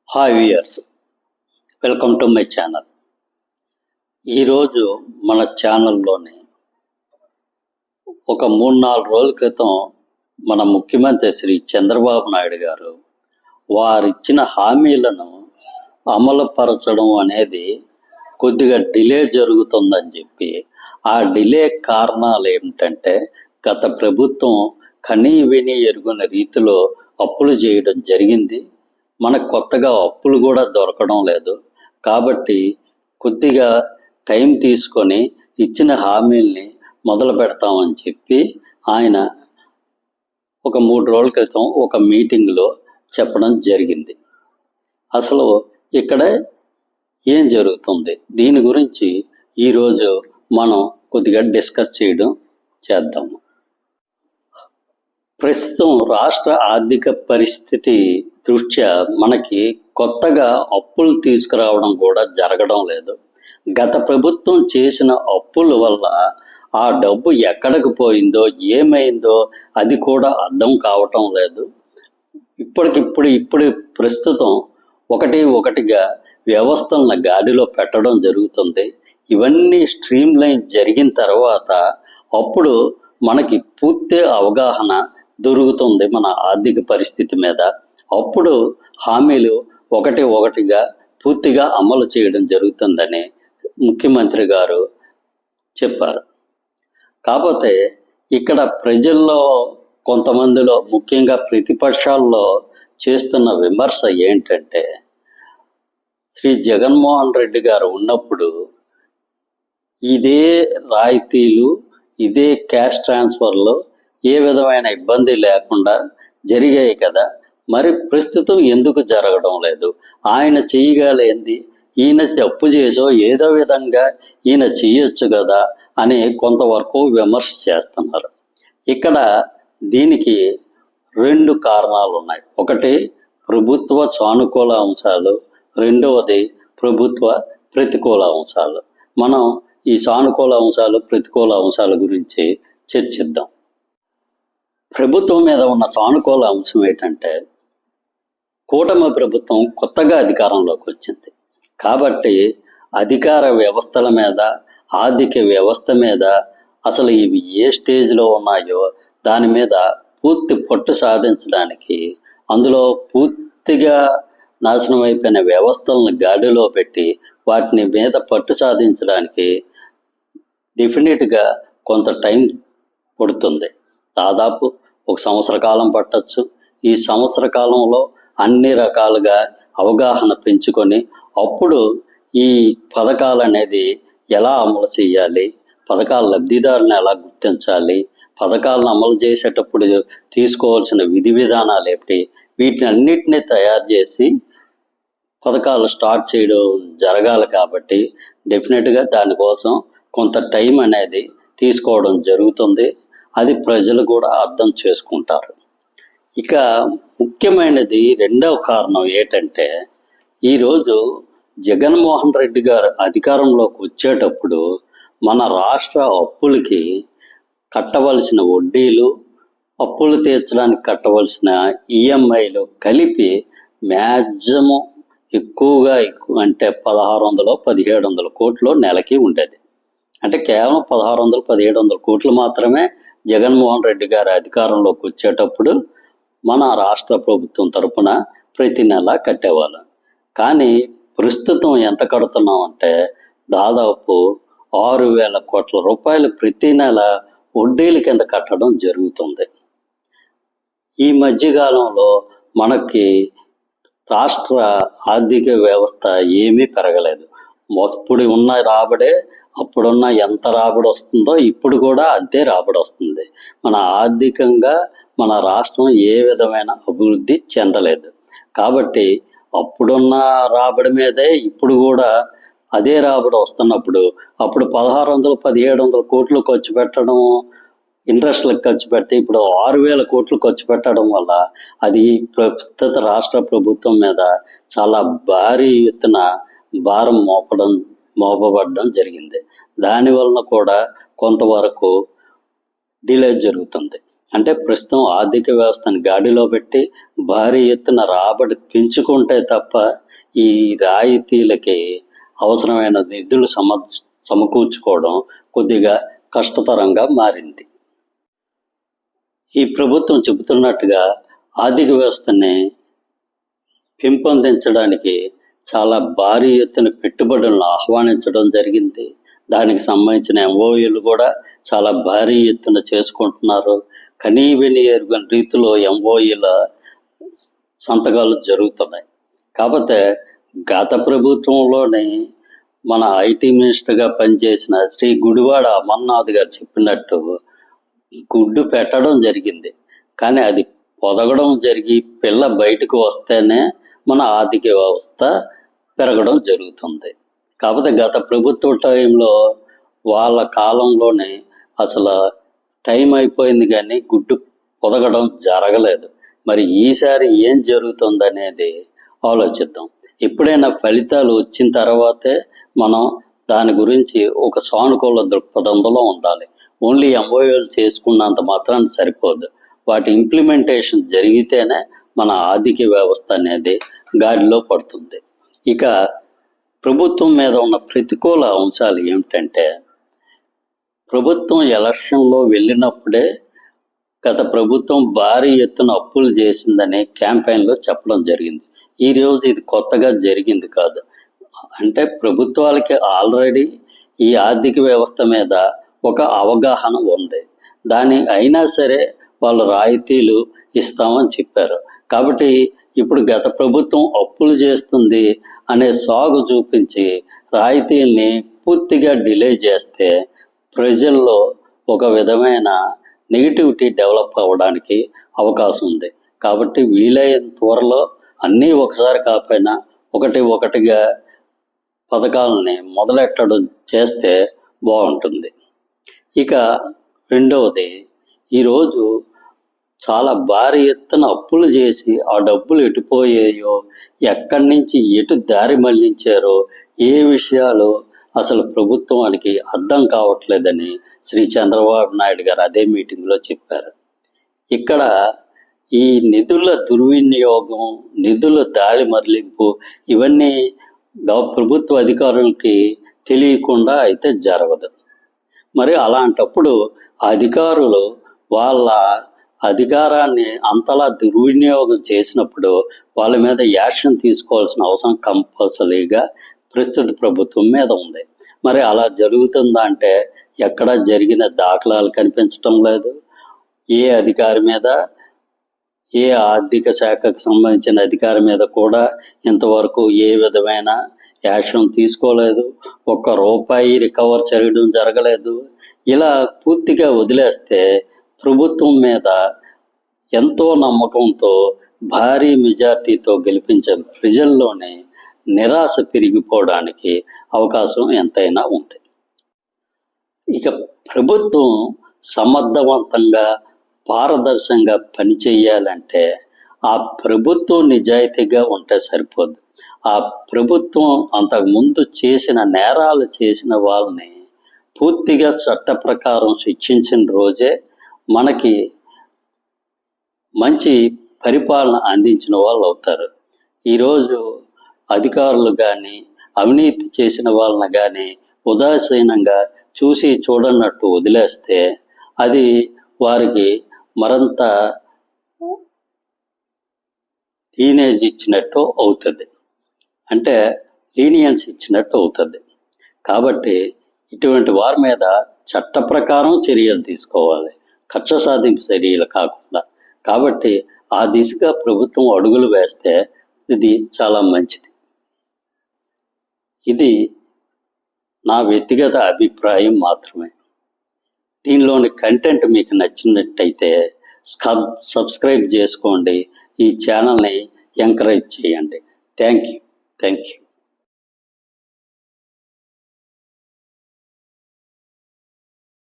Hi viewers, welcome to my channel. ఈరోజు మన ఛానల్లోని ఒక 3-4 రోజుల క్రితం మన ముఖ్యమంత్రి శ్రీ చంద్రబాబు నాయుడు గారు వారిచ్చిన హామీలను అమలుపరచడం అనేది కొద్దిగా డిలే జరుగుతుందని చెప్పి, ఆ డిలే కారణాలు ఏమిటంటే గత ప్రభుత్వం కనీ విని ఎరుగని రీతిలో అప్పులు చేయడం జరిగింది. మనకు కొత్తగా అప్పులు కూడా దొరకడం లేదు. కాబట్టి కొద్దిగా టైం తీసుకొని ఇచ్చిన హామీల్ని మొదలు పెడతామని చెప్పి ఆయన ఒక 3 రోజుల క్రితం ఒక మీటింగ్లో చెప్పడం జరిగింది. అసలు ఇక్కడ ఏం జరుగుతుంది, దీని గురించి ఈరోజు మనం కొద్దిగా డిస్కస్ చేద్దాము. ప్రస్తుతం రాష్ట్ర ఆర్థిక పరిస్థితి దృష్ట్యా మనకి కొత్తగా అప్పులు తీసుకురావడం కూడా జరగడం లేదు. గత ప్రభుత్వం చేసిన అప్పుల వల్ల ఆ డబ్బు ఎక్కడికి పోయిందో ఏమైందో అది కూడా అర్థం కావటం లేదు. ఇప్పుడు ప్రస్తుతం ఒకటిగా వ్యవస్థలను గాడిలో పెట్టడం జరుగుతుంది. ఇవన్నీ స్ట్రీమ్ లైన్ జరిగిన తర్వాత అప్పుడు మనకి పూర్తి అవగాహన దొరుకుతుంది మన ఆర్థిక పరిస్థితి మీద. అప్పుడు హామీలు ఒకటిగా పూర్తిగా అమలు చేయడం జరుగుతుందని ముఖ్యమంత్రి గారు చెప్పారు. కాకపోతే ఇక్కడ ప్రజల్లో కొంతమందిలో, ముఖ్యంగా ప్రతిపక్షాల్లో చేస్తున్న విమర్శ ఏంటంటే, శ్రీ జగన్మోహన్ రెడ్డి గారు ఉన్నప్పుడు ఇదే రాయితీలు, ఇదే క్యాష్ ట్రాన్స్ఫర్లు ఏ విధమైన ఇబ్బంది లేకుండా జరిగాయి కదా, మరి ప్రస్తుతం ఎందుకు జరగడం లేదు? ఆయన చేయగలేంది, ఈయన తప్పు చేసో ఏదో విధంగా ఈయన చేయొచ్చు కదా అని కొంతవరకు విమర్శ చేస్తున్నారు. ఇక్కడ దీనికి 2 కారణాలు ఉన్నాయి. ఒకటి ప్రభుత్వ సానుకూల అంశాలు, రెండవది ప్రభుత్వ ప్రతికూల అంశాలు. మనం ఈ సానుకూల అంశాలు, ప్రతికూల అంశాల గురించి చర్చిద్దాం. ప్రభుత్వం మీద ఉన్న సానుకూల అంశం ఏంటంటే, కూటమి ప్రభుత్వం కొత్తగా అధికారంలోకి వచ్చింది కాబట్టి అధికార వ్యవస్థల మీద, ఆర్థిక వ్యవస్థ మీద, అసలు ఇవి ఏ స్టేజ్లో ఉన్నాయో దాని మీద పూర్తి పట్టు సాధించడానికి, అందులో పూర్తిగా నాశనం అయిపోయిన వ్యవస్థలను గాడిలో పెట్టి వాటిని మీద పట్టు సాధించడానికి డెఫినెట్గా కొంత టైం పడుతుంది. దాదాపు 1 సంవత్సర కాలం పట్టచ్చు. ఈ సంవత్సర కాలంలో అన్ని రకాలుగా అవగాహన పెంచుకొని అప్పుడు ఈ పథకాలు అనేది ఎలా అమలు చేయాలి, పథకాల లబ్ధిదారులను ఎలా గుర్తించాలి, పథకాలను అమలు చేసేటప్పుడు తీసుకోవాల్సిన విధి విధానాలు ఏమిటి, వీటిని అన్నిటినీ తయారు చేసి పథకాలు స్టార్ట్ చేయడం జరగాలి. కాబట్టి డెఫినెట్గా దానికోసం కొంత టైం అనేది తీసుకోవడం జరుగుతుంది. అది ప్రజలు కూడా అర్థం చేసుకుంటారు. ఇక ముఖ్యమైనది రెండవ కారణం ఏంటంటే, ఈరోజు జగన్మోహన్ రెడ్డి గారు అధికారంలోకి వచ్చేటప్పుడు మన రాష్ట్ర అప్పులకి కట్టవలసిన వడ్డీలు, అప్పులు తీర్చడానికి కట్టవలసిన ఈఎంఐలు కలిపి మ్యాక్సిమం ఎక్కువ అంటే 1600-1700 కోట్లు నెలకి ఉండేది. అంటే కేవలం 1600-1700 కోట్లు మాత్రమే జగన్మోహన్ రెడ్డి గారి అధికారంలోకి వచ్చేటప్పుడు మన రాష్ట్ర ప్రభుత్వం తరపున ప్రతి నెల కట్టేవాళ్ళం. కానీ ప్రస్తుతం ఎంత కడుతున్నామంటే దాదాపు 6,000 కోట్ల రూపాయలు ప్రతి నెల వడ్డీల కింద కట్టడం జరుగుతుంది. ఈ మధ్యకాలంలో మనకి రాష్ట్ర ఆర్థిక వ్యవస్థ ఏమీ పెరగలేదు. అప్పుడు ఉన్న రాబడే, అప్పుడున్న ఎంత రాబడి వస్తుందో ఇప్పుడు కూడా అంతే రాబడి వస్తుంది. మన ఆర్థికంగా మన రాష్ట్రం ఏ విధమైన అభివృద్ధి చెందలేదు. కాబట్టి అప్పుడున్న రాబడి మీదే ఇప్పుడు కూడా అదే రాబడి వస్తున్నప్పుడు, అప్పుడు 1600-1700 కోట్లు ఖర్చు పెట్టడం, ఇంట్రెస్ట్లకు ఖర్చు పెడితే ఇప్పుడు 6,000 కోట్లు ఖర్చు పెట్టడం వల్ల అది ప్రస్తుత రాష్ట్ర ప్రభుత్వం మీద చాలా భారీ ఎత్తున భారం మోపబడడం జరిగింది. దానివలన కూడా కొంతవరకు డిలే జరుగుతుంది. అంటే ప్రస్తుతం ఆర్థిక వ్యవస్థను గాడిలో పెట్టి భారీ ఎత్తున రాబడి పెంచుకుంటే తప్ప ఈ రాయితీలకి అవసరమైన నిధులు సమకూర్చుకోవడం కొద్దిగా కష్టతరంగా మారింది. ఈ ప్రభుత్వం చెబుతున్నట్టుగా ఆర్థిక వ్యవస్థని పెంపొందించడానికి చాలా భారీ ఎత్తున పెట్టుబడులను ఆహ్వానించడం జరిగింది. దానికి సంబంధించిన ఎంఓయూలు కూడా చాలా భారీ ఎత్తున చేసుకుంటున్నారు. కనీవిని ఎరుగని రీతిలో ఎంఓయూల సంతకాలు జరుగుతున్నాయి. కాకపోతే గత ప్రభుత్వంలోనే మన ఐటీ మినిస్టర్గా పనిచేసిన శ్రీ గుడివాడ అమర్నాథ్ గారు చెప్పినట్టు గుడ్డు పెట్టడం జరిగింది, కానీ అది పొదగడం జరిగి పిల్ల బయటకు వస్తేనే మన ఆర్థిక వ్యవస్థ పెరగడం జరుగుతుంది. కాకపోతే గత ప్రభుత్వ టైంలో వాళ్ళ కాలంలోనే అసలు టైం అయిపోయింది కానీ గుడ్డు పొదగడం జరగలేదు. మరి ఈసారి ఏం జరుగుతుందనేది ఆలోచిద్దాం. ఎప్పుడైనా ఫలితాలు వచ్చిన తర్వాతే మనం దాని గురించి ఒక సానుకూల దృక్పథంలో ఉండాలి. ఓన్లీ ఎంఓయూలు చేసుకున్నంత మాత్రాన్ని సరిపోదు. వాటి ఇంప్లిమెంటేషన్ జరిగితేనే మన ఆర్థిక వ్యవస్థ అనేది గాడిలో పడుతుంది. ఇక ప్రభుత్వం మీద ఉన్న ప్రతికూల అంశాలు ఏమిటంటే, ప్రభుత్వం ఎలక్షన్లో వెళ్ళినప్పుడే గత ప్రభుత్వం భారీ ఎత్తున అప్పులు చేసిందని క్యాంపెయిన్లో చెప్పడం జరిగింది. ఈరోజు ఇది కొత్తగా జరిగింది కాదు. అంటే ప్రభుత్వాలకి ఆల్రెడీ ఈ ఆర్థిక వ్యవస్థ మీద ఒక అవగాహన ఉంది. అయినా సరే వాళ్ళు రాయితీలు ఇస్తామని చెప్పారు. కాబట్టి ఇప్పుడు గత ప్రభుత్వం అప్పులు చేస్తుంది అనే సాగు చూపించి రాయితీల్ని పూర్తిగా డిలే చేస్తే ప్రజల్లో ఒక విధమైన నెగిటివిటీ డెవలప్ అవ్వడానికి అవకాశం ఉంది. కాబట్టి వీలైన త్వరలో అన్నీ ఒకసారి కాకపోయినా ఒకటిగా పథకాలని మొదలెట్టడం చేస్తే బాగుంటుంది. ఇక రెండవది, ఈరోజు చాలా భారీ ఎత్తున అప్పులు చేసి ఆ డబ్బులు ఎటుపోయాయో, ఎక్కడి నుంచి ఎటు దారి మళ్లించారో, ఏ విషయాలు అసలు ప్రభుత్వానికి అర్థం కావట్లేదని శ్రీ చంద్రబాబు నాయుడు గారు అదే మీటింగ్లో చెప్పారు. ఇక్కడ ఈ నిధుల దుర్వినియోగం, నిధుల దారి మళ్లింపు ఇవన్నీ ప్రభుత్వ అధికారులకి తెలియకుండా అయితే జరగదు. మరి అలాంటప్పుడు అధికారులు వాళ్ళ అధికారాన్ని అంతలా దుర్వినియోగం చేసినప్పుడు వాళ్ళ మీద యాక్షన్ తీసుకోవాల్సిన అవసరం కంపల్సరీగా ప్రస్తుత ప్రభుత్వం మీద ఉంది. మరి అలా జరుగుతుందా అంటే ఎక్కడా జరిగిన దాఖలాలు కనిపించటం లేదు. ఏ అధికారి మీద, ఏ ఆర్థిక శాఖకు సంబంధించిన అధికారి మీద కూడా ఇంతవరకు ఏ విధమైన యాక్షన్ తీసుకోలేదు. ఒక్క రూపాయి రికవర్ చేయడం జరగలేదు. ఇలా పూర్తిగా వదిలేస్తే ప్రభుత్వం మీద ఎంతో నమ్మకంతో భారీ మెజార్టీతో గెలిపించే ప్రజల్లోనే నిరాశ పెరిగిపోవడానికి అవకాశం ఎంతైనా ఉంది. ఇక ప్రభుత్వం సమర్థవంతంగా, పారదర్శకంగా పనిచేయాలంటే ఆ ప్రభుత్వం నిజాయితీగా ఉంటే సరిపోదు. ఆ ప్రభుత్వం అంతకుముందు చేసిన నేరాలు చేసిన వాళ్ళని పూర్తిగా చట్ట ప్రకారం శిక్షించిన రోజే మనకి మంచి పరిపాలన అందించిన వాళ్ళు అవుతారు. ఈరోజు అధికారులు కానీ, అవినీతి చేసిన వాళ్ళని కానీ ఉదాసీనంగా చూసి చూడనట్టు వదిలేస్తే అది వారికి మరింత లీనేజ్ ఇచ్చినట్టు అవుతుంది, అంటే లీనియన్స్ ఇచ్చినట్టు అవుతుంది. కాబట్టి ఇటువంటి వారి మీద చట్ట ప్రకారం చర్యలు తీసుకోవాలి, కక్ష సాధింపు చర్యలు కాకుండా. కాబట్టి ఆ దిశగా ప్రభుత్వం అడుగులు వేస్తే ఇది చాలా మంచిది. ఇది నా వ్యక్తిగత అభిప్రాయం మాత్రమే. దీనిలోని కంటెంట్ మీకు నచ్చినట్టయితే సబ్స్క్రైబ్ చేసుకోండి. ఈ ఛానల్ని ఎంకరేజ్ చేయండి. Thank you.